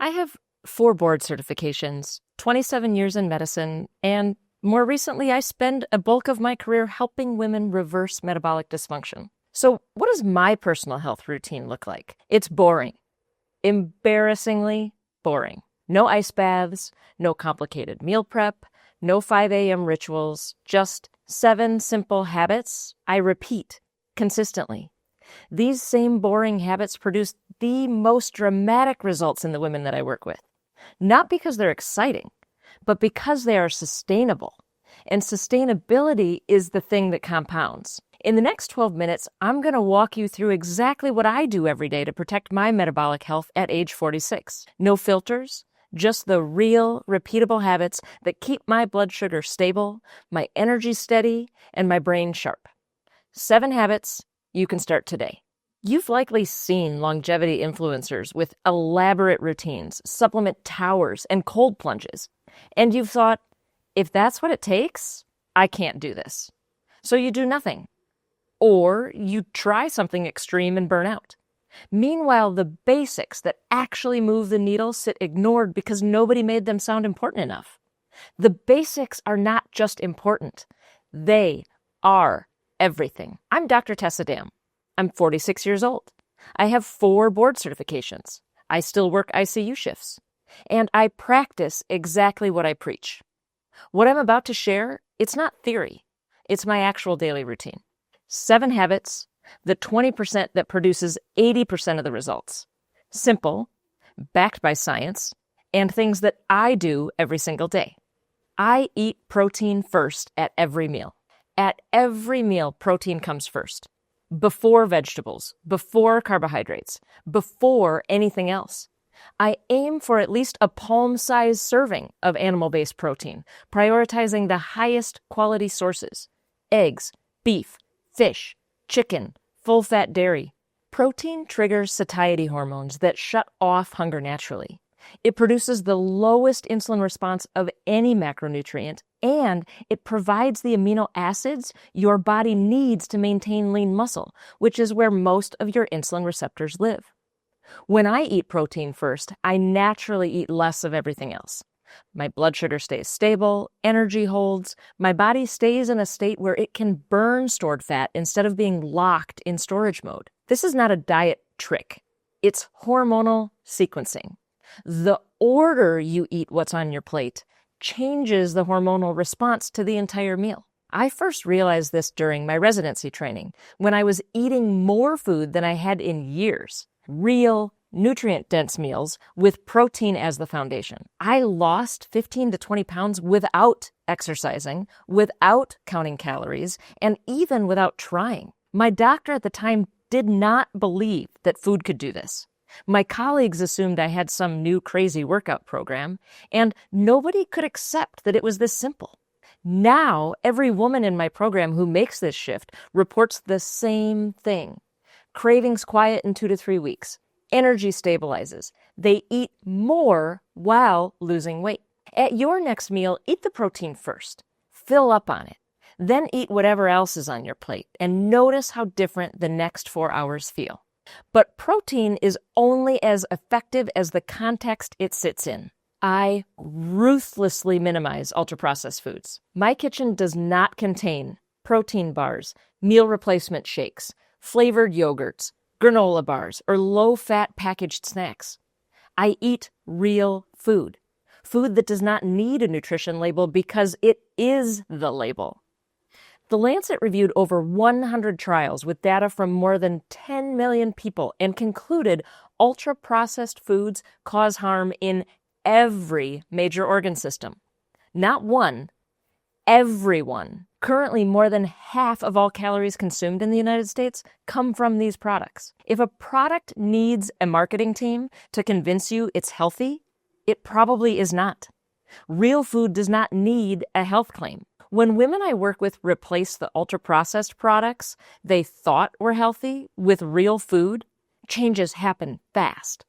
I have 4 board certifications, 27 years in medicine, and more recently, I spend a bulk of my career helping women reverse metabolic dysfunction. So what does my personal health routine look like? It's boring. Embarrassingly boring. No ice baths, no complicated meal prep, no 5 a.m. rituals, just 7 simple habits I repeat consistently. These same boring habits produce the most dramatic results in the women that I work with. Not because they're exciting, but because they are sustainable. And sustainability is the thing that compounds. In the next 12 minutes, I'm going to walk you through exactly what I do every day to protect my metabolic health at age 46. No filters, just the real, repeatable habits that keep my blood sugar stable, my energy steady, and my brain sharp. 7 habits you can start today. You've likely seen longevity influencers with elaborate routines, supplement towers, and cold plunges. And you've thought, if that's what it takes, I can't do this. So you do nothing. Or you try something extreme and burn out. Meanwhile, the basics that actually move the needle sit ignored because nobody made them sound important enough. The basics are not just important. They are everything. I'm Dr. Tessa Dam. I'm 46 years old. I have 4 board certifications. I still work ICU shifts. And I practice exactly what I preach. What I'm about to share, it's not theory. It's my actual daily routine. 7 habits, the 20% that produces 80% of the results. Simple, backed by science, and things that I do every single day. I eat protein first at every meal. At every meal, protein comes first. Before vegetables, before carbohydrates, before anything else. I aim for at least a palm-sized serving of animal-based protein, prioritizing the highest quality sources: eggs, beef, fish, chicken, full-fat dairy. Protein triggers satiety hormones that shut off hunger naturally. It produces the lowest insulin response of any macronutrient, and it provides the amino acids your body needs to maintain lean muscle, which is where most of your insulin receptors live. When I eat protein first, I naturally eat less of everything else. My blood sugar stays stable, energy holds, my body stays in a state where it can burn stored fat instead of being locked in storage mode. This is not a diet trick. It's hormonal sequencing. The order you eat what's on your plate changes the hormonal response to the entire meal. I first realized this during my residency training, when I was eating more food than I had in years. Real, nutrient-dense meals with protein as the foundation. I lost 15 to 20 pounds without exercising, without counting calories, and even without trying. My doctor at the time did not believe that food could do this. My colleagues assumed I had some new crazy workout program, and nobody could accept that it was this simple. Now, every woman in my program who makes this shift reports the same thing. Cravings quiet in 2 to 3 weeks. Energy stabilizes. They eat more while losing weight. At your next meal, eat the protein first. Fill up on it. Then eat whatever else is on your plate, and notice how different the next 4 hours feel. But protein is only as effective as the context it sits in. I ruthlessly minimize ultra-processed foods. My kitchen does not contain protein bars, meal replacement shakes, flavored yogurts, granola bars, or low-fat packaged snacks. I eat real food. Food that does not need a nutrition label because it is the label. The Lancet reviewed over 100 trials with data from more than 10 million people and concluded ultra-processed foods cause harm in every major organ system. Not one, everyone. Currently, more than half of all calories consumed in the United States come from these products. If a product needs a marketing team to convince you it's healthy, it probably is not. Real food does not need a health claim. When women I work with replace the ultra-processed products they thought were healthy with real food, changes happen fast.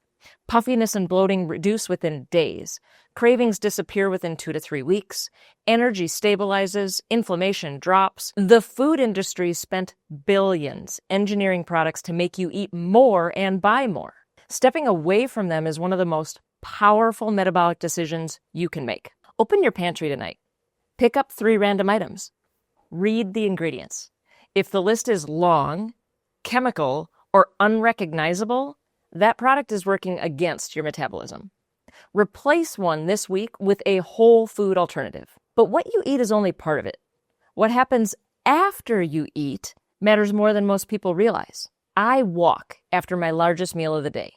Puffiness and bloating reduce within days. Cravings disappear within 2 to 3 weeks. Energy stabilizes. Inflammation drops. The food industry spent billions engineering products to make you eat more and buy more. Stepping away from them is one of the most powerful metabolic decisions you can make. Open your pantry tonight. Pick up 3 random items. Read the ingredients. If the list is long, chemical, or unrecognizable, that product is working against your metabolism. Replace one this week with a whole food alternative. But what you eat is only part of it. What happens after you eat matters more than most people realize. I walk after my largest meal of the day.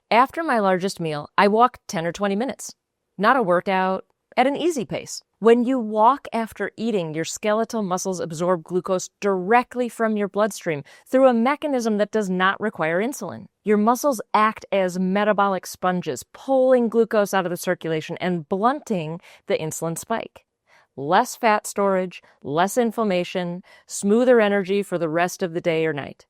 After my largest meal, I walk 10 or 20 minutes. Not a workout, at an easy pace. When you walk after eating, your skeletal muscles absorb glucose directly from your bloodstream through a mechanism that does not require insulin. Your muscles act as metabolic sponges, pulling glucose out of the circulation and blunting the insulin spike. Less fat storage, less inflammation, smoother energy for the rest of the day or night.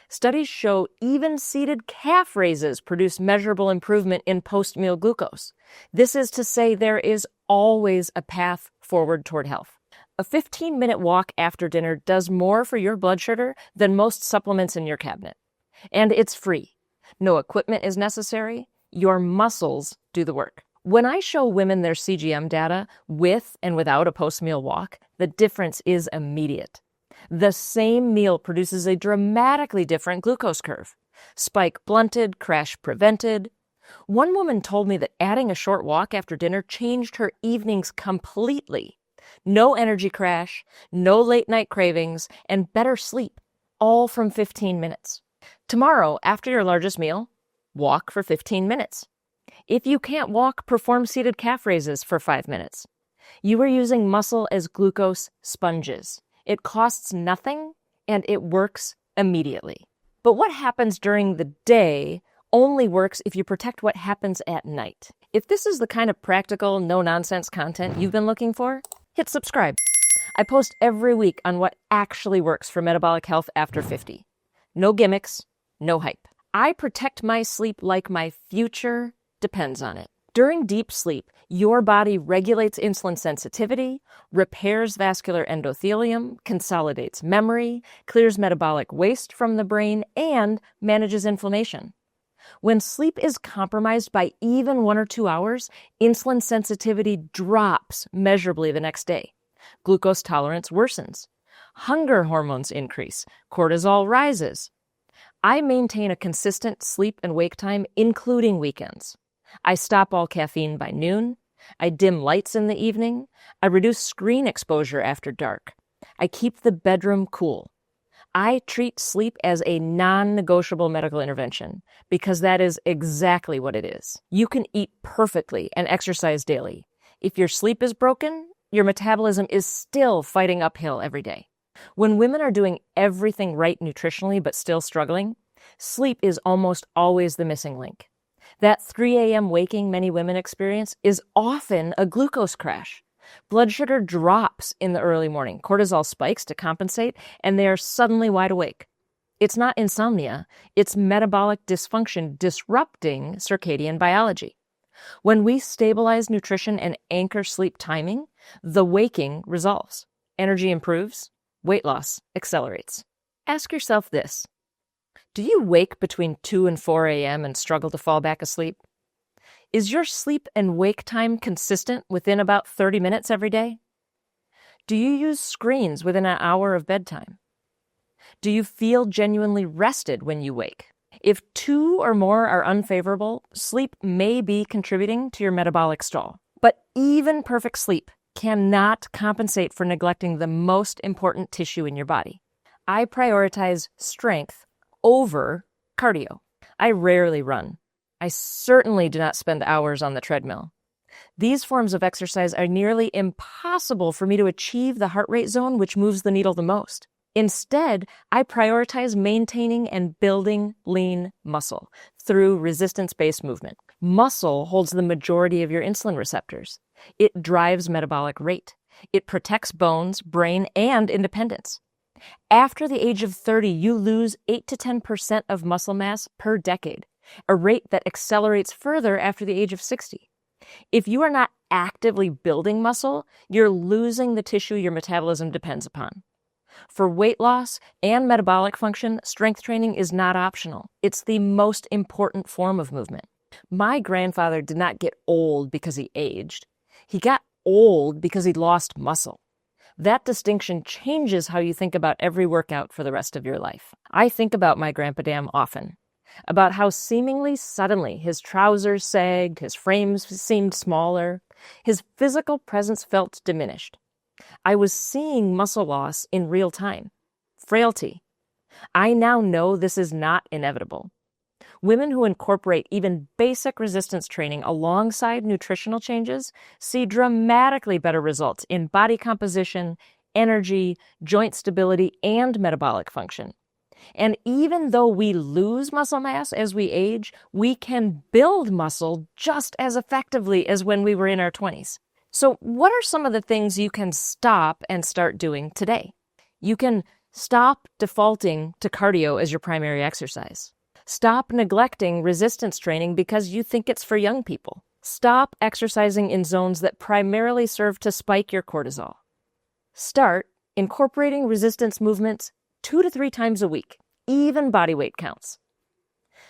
Studies show even seated calf raises produce measurable improvement in post-meal glucose. This is to say there is always a path forward toward health. A 15-minute walk after dinner does more for your blood sugar than most supplements in your cabinet. And it's free. No equipment is necessary. Your muscles do the work. When I show women their CGM data with and without a post-meal walk, the difference is immediate. The same meal produces a dramatically different glucose curve. Spike blunted, crash prevented. One woman told me that adding a short walk after dinner changed her evenings completely. No energy crash, no late night cravings, and better sleep, all from 15 minutes. Tomorrow, after your largest meal, walk for 15 minutes. If you can't walk, perform seated calf raises for 5 minutes. You are using muscle as glucose sponges. It costs nothing, and it works immediately. But what happens during the day only works if you protect what happens at night. If this is the kind of practical, no-nonsense content you've been looking for, hit subscribe. I post every week on what actually works for metabolic health after 50. No gimmicks, no hype. I protect my sleep like my future depends on it. During deep sleep, your body regulates insulin sensitivity, repairs vascular endothelium, consolidates memory, clears metabolic waste from the brain, and manages inflammation. When sleep is compromised by even 1 or 2 hours, insulin sensitivity drops measurably the next day. Glucose tolerance worsens. Hunger hormones increase. Cortisol rises. I maintain a consistent sleep and wake time, including weekends. I stop all caffeine by noon. I dim lights in the evening. I reduce screen exposure after dark. I keep the bedroom cool. I treat sleep as a non-negotiable medical intervention because that is exactly what it is. You can eat perfectly and exercise daily. If your sleep is broken, your metabolism is still fighting uphill every day. When women are doing everything right nutritionally but still struggling, sleep is almost always the missing link. That 3 a.m. waking many women experience is often a glucose crash. Blood sugar drops in the early morning, cortisol spikes to compensate, and they are suddenly wide awake. It's not insomnia, it's metabolic dysfunction disrupting circadian biology. When we stabilize nutrition and anchor sleep timing, the waking resolves. Energy improves, weight loss accelerates. Ask yourself this. Do you wake between 2 and 4 a.m. and struggle to fall back asleep? Is your sleep and wake time consistent within about 30 minutes every day? Do you use screens within an hour of bedtime? Do you feel genuinely rested when you wake? If 2 or more are unfavorable, sleep may be contributing to your metabolic stall. But even perfect sleep cannot compensate for neglecting the most important tissue in your body. I prioritize strength over cardio. I rarely run. I certainly do not spend hours on the treadmill. These forms of exercise are nearly impossible for me to achieve the heart rate zone which moves the needle the most. Instead, I prioritize maintaining and building lean muscle through resistance-based movement. Muscle holds the majority of your insulin receptors. It drives metabolic rate. It protects bones, brain, and independence. After the age of 30, you lose 8 to 10% of muscle mass per decade, a rate that accelerates further after the age of 60. If you are not actively building muscle, you're losing the tissue your metabolism depends upon. For weight loss and metabolic function, strength training is not optional. It's the most important form of movement. My grandfather did not get old because he aged. He got old because he lost muscle. That distinction changes how you think about every workout for the rest of your life. I think about my Grandpa Dam often, about how seemingly suddenly his trousers sagged, his frame seemed smaller, his physical presence felt diminished. I was seeing muscle loss in real time. Frailty. I now know this is not inevitable. Women who incorporate even basic resistance training alongside nutritional changes see dramatically better results in body composition, energy, joint stability, and metabolic function. And even though we lose muscle mass as we age, we can build muscle just as effectively as when we were in our 20s. So what are some of the things you can stop and start doing today? You can stop defaulting to cardio as your primary exercise. Stop neglecting resistance training because you think it's for young people. Stop exercising in zones that primarily serve to spike your cortisol. Start incorporating resistance movements 2 to 3 times a week. Even body weight counts.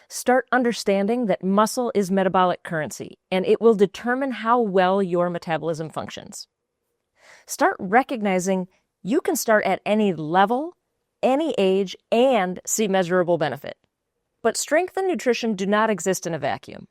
Start understanding that muscle is metabolic currency, and it will determine how well your metabolism functions. Start recognizing you can start at any level, any age, and see measurable benefit. But strength and nutrition do not exist in a vacuum.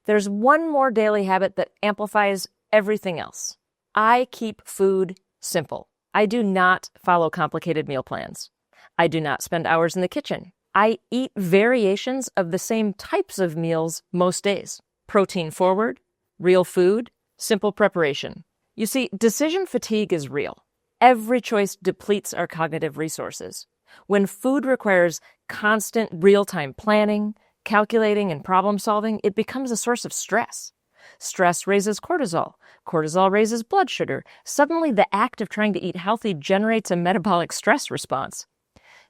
There's one more daily habit that amplifies everything else. I keep food simple. I do not follow complicated meal plans. I do not spend hours in the kitchen. I eat variations of the same types of meals most days. Protein forward, real food, simple preparation. You see, decision fatigue is real. Every choice depletes our cognitive resources. When food requires constant real-time planning, calculating, and problem solving, it becomes a source of stress. Stress raises cortisol. Cortisol raises blood sugar. Suddenly, the act of trying to eat healthy generates a metabolic stress response.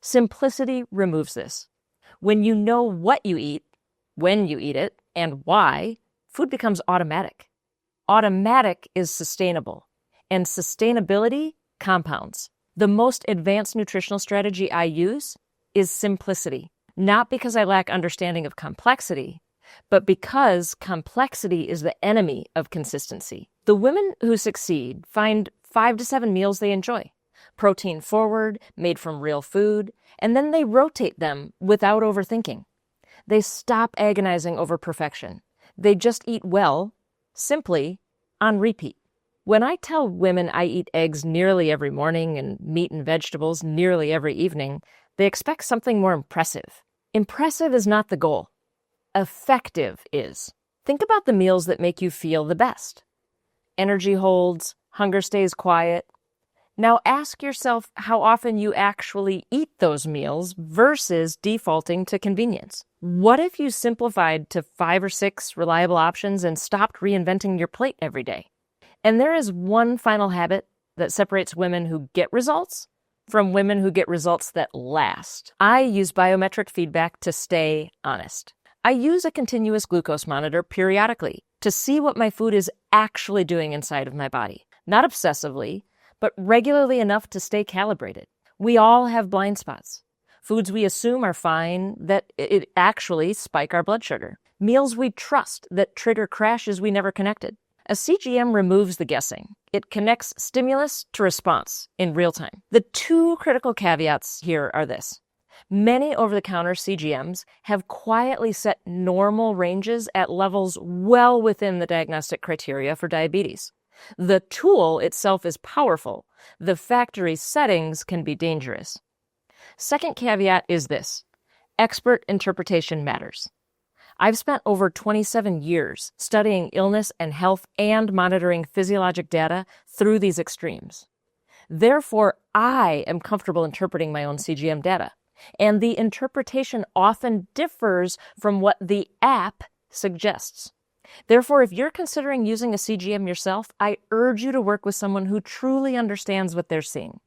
Simplicity removes this. When you know what you eat, when you eat it, and why, food becomes automatic. Automatic is sustainable, and sustainability compounds. The most advanced nutritional strategy I use is simplicity, not because I lack understanding of complexity, but because complexity is the enemy of consistency. The women who succeed find 5 to 7 meals they enjoy. Protein forward, made from real food, and then they rotate them without overthinking. They stop agonizing over perfection. They just eat well, simply, on repeat. When I tell women I eat eggs nearly every morning and meat and vegetables nearly every evening, they expect something more impressive. Impressive is not the goal. Effective is. Think about the meals that make you feel the best. Energy holds, hunger stays quiet. Now ask yourself how often you actually eat those meals versus defaulting to convenience. What if you simplified to 5 or 6 reliable options and stopped reinventing your plate every day? And there is one final habit that separates women who get results from women who get results that last. I use biometric feedback to stay honest. I use a continuous glucose monitor periodically to see what my food is actually doing inside of my body. Not obsessively, but regularly enough to stay calibrated. We all have blind spots. Foods we assume are fine that it actually spike our blood sugar. Meals we trust that trigger crashes we never connected. A CGM removes the guessing. It connects stimulus to response in real time. The 2 critical caveats here are this. Many over-the-counter CGMs have quietly set normal ranges at levels well within the diagnostic criteria for diabetes. The tool itself is powerful. The factory settings can be dangerous. Second caveat is this. Expert interpretation matters. I've spent over 27 years studying illness and health and monitoring physiologic data through these extremes. Therefore, I am comfortable interpreting my own CGM data, and the interpretation often differs from what the app suggests. Therefore, if you're considering using a CGM yourself, I urge you to work with someone who truly understands what they're seeing.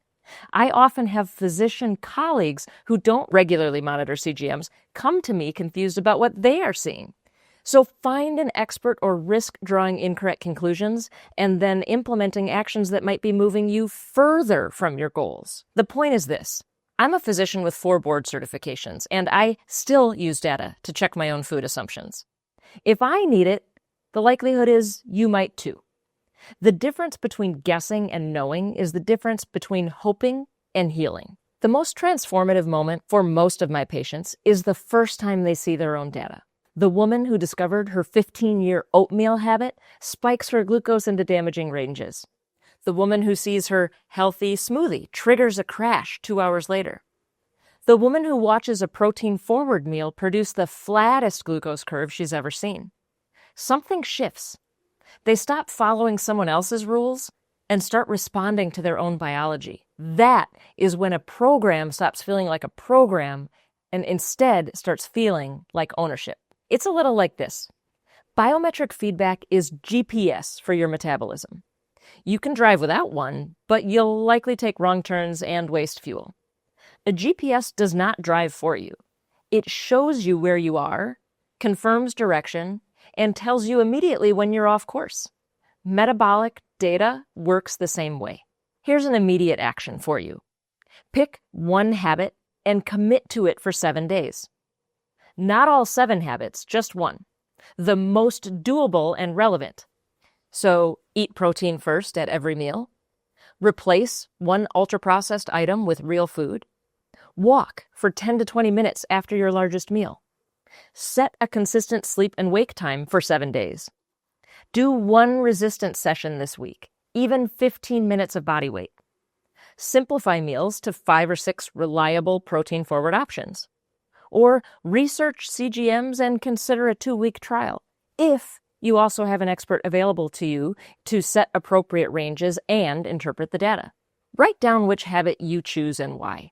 I often have physician colleagues who don't regularly monitor CGMs come to me confused about what they are seeing. So find an expert or risk drawing incorrect conclusions and then implementing actions that might be moving you further from your goals. The point is this. I'm a physician with 4 board certifications, and I still use data to check my own food assumptions. If I need it, the likelihood is you might too. The difference between guessing and knowing is the difference between hoping and healing. The most transformative moment for most of my patients is the first time they see their own data. The woman who discovered her 15-year oatmeal habit spikes her glucose into damaging ranges. The woman who sees her healthy smoothie triggers a crash 2 hours later. The woman who watches a protein-forward meal produce the flattest glucose curve she's ever seen. Something shifts. They stop following someone else's rules and start responding to their own biology. That is when a program stops feeling like a program and instead starts feeling like ownership. It's a little like this. Biometric feedback is GPS for your metabolism. You can drive without one, but you'll likely take wrong turns and waste fuel. A GPS does not drive for you. It shows you where you are, confirms direction, and tells you immediately when you're off course. Metabolic data works the same way. Here's an immediate action for you. Pick one habit and commit to it for 7 days. Not all 7 habits, just one. The most doable and relevant. So eat protein first at every meal. Replace one ultra-processed item with real food. Walk for 10 to 20 minutes after your largest meal. Set a consistent sleep and wake time for 7 days. Do one resistance session this week, even 15 minutes of body weight. Simplify meals to 5 or 6 reliable protein-forward options. Or research CGMs and consider a 2-week trial, if you also have an expert available to you to set appropriate ranges and interpret the data. Write down which habit you choose and why.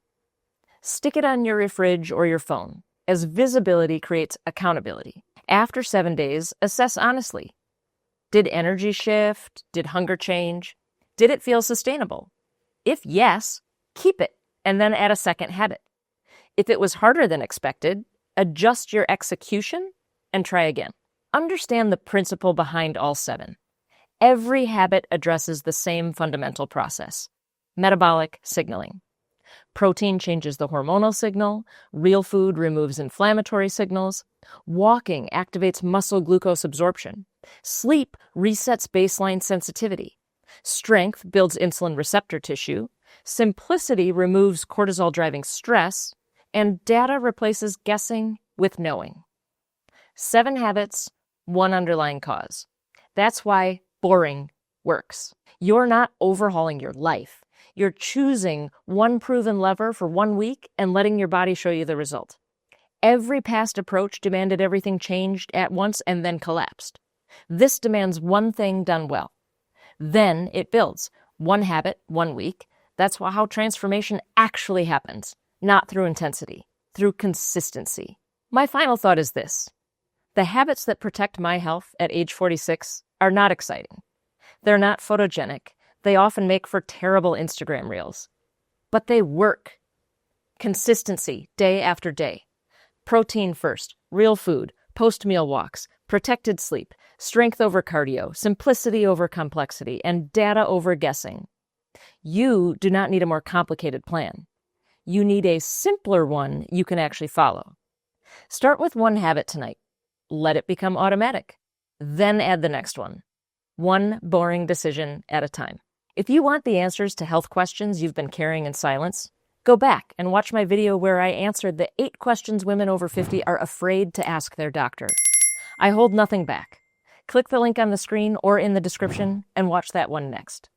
Stick it on your fridge or your phone, as visibility creates accountability. After 7 days, assess honestly. Did energy shift? Did hunger change? Did it feel sustainable? If yes, keep it and then add a second habit. If it was harder than expected, adjust your execution and try again. Understand the principle behind all 7. Every habit addresses the same fundamental process: metabolic signaling. Protein changes the hormonal signal, real food removes inflammatory signals, walking activates muscle glucose absorption, sleep resets baseline sensitivity, strength builds insulin receptor tissue, simplicity removes cortisol-driving stress, and data replaces guessing with knowing. 7 habits, 1 underlying cause. That's why boring works. You're not overhauling your life. You're choosing one proven lever for 1 week and letting your body show you the result. Every past approach demanded everything changed at once and then collapsed. This demands one thing done well. Then it builds. 1 habit, 1 week. That's how transformation actually happens. Not through intensity, through consistency. My final thought is this. The habits that protect my health at age 46 are not exciting. They're not photogenic. They often make for terrible Instagram reels. But they work. Consistency, day after day. Protein first, real food, post-meal walks, protected sleep, strength over cardio, simplicity over complexity, and data over guessing. You do not need a more complicated plan. You need a simpler one you can actually follow. Start with 1 habit tonight. Let it become automatic. Then add the next one. 1 boring decision at a time. If you want the answers to health questions you've been carrying in silence, go back and watch my video where I answered the 8 questions women over 50 are afraid to ask their doctor. I hold nothing back. Click the link on the screen or in the description and watch that one next.